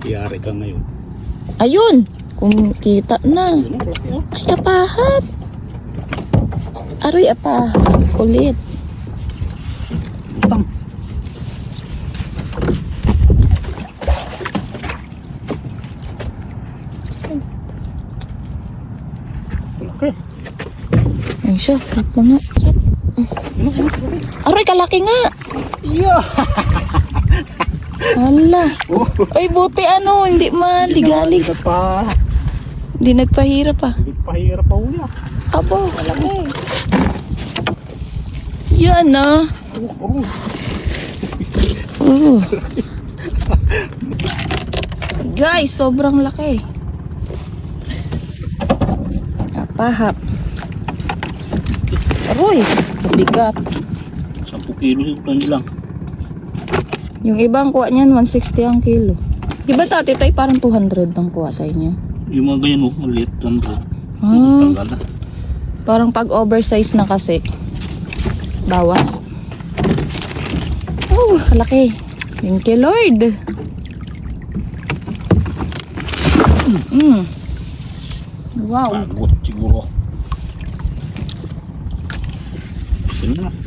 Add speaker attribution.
Speaker 1: Yari ka ngayon.
Speaker 2: Ayun! Kumikita na.
Speaker 1: Yun, laki oh.
Speaker 2: Ay, apahap. Aroy, apahap. Ulit.
Speaker 1: Utang. Laki.
Speaker 2: Ayun siya. Wait lang nga. Aroy, kalaki nga.
Speaker 1: Iya.
Speaker 2: Hala.
Speaker 1: Oh.
Speaker 2: Ay, buti ano. Hindi maligalig.
Speaker 1: Hindi pa.
Speaker 2: Hindi nagpahirap ah.
Speaker 1: Hindi pa hirap pa uli ah.
Speaker 2: Abo, kalaki. Yan ah.
Speaker 1: Oh.
Speaker 2: Guys, sobrang laki. Apahap. Aroy, bigat.
Speaker 1: 10 kilo yung lang.
Speaker 2: Yung ibang kuha niyan, 160 ang kilo. Diba tati tayo parang 200 ang kuha sa inyo?
Speaker 1: Yung mga ganyan oh, maliit lang bro.
Speaker 2: Ah,
Speaker 1: Tanggal na.
Speaker 2: parang pag oversize na kasi, bawas. Oh, laki. Thank you Lord. Wow.
Speaker 1: Pagod siguro. Yun na.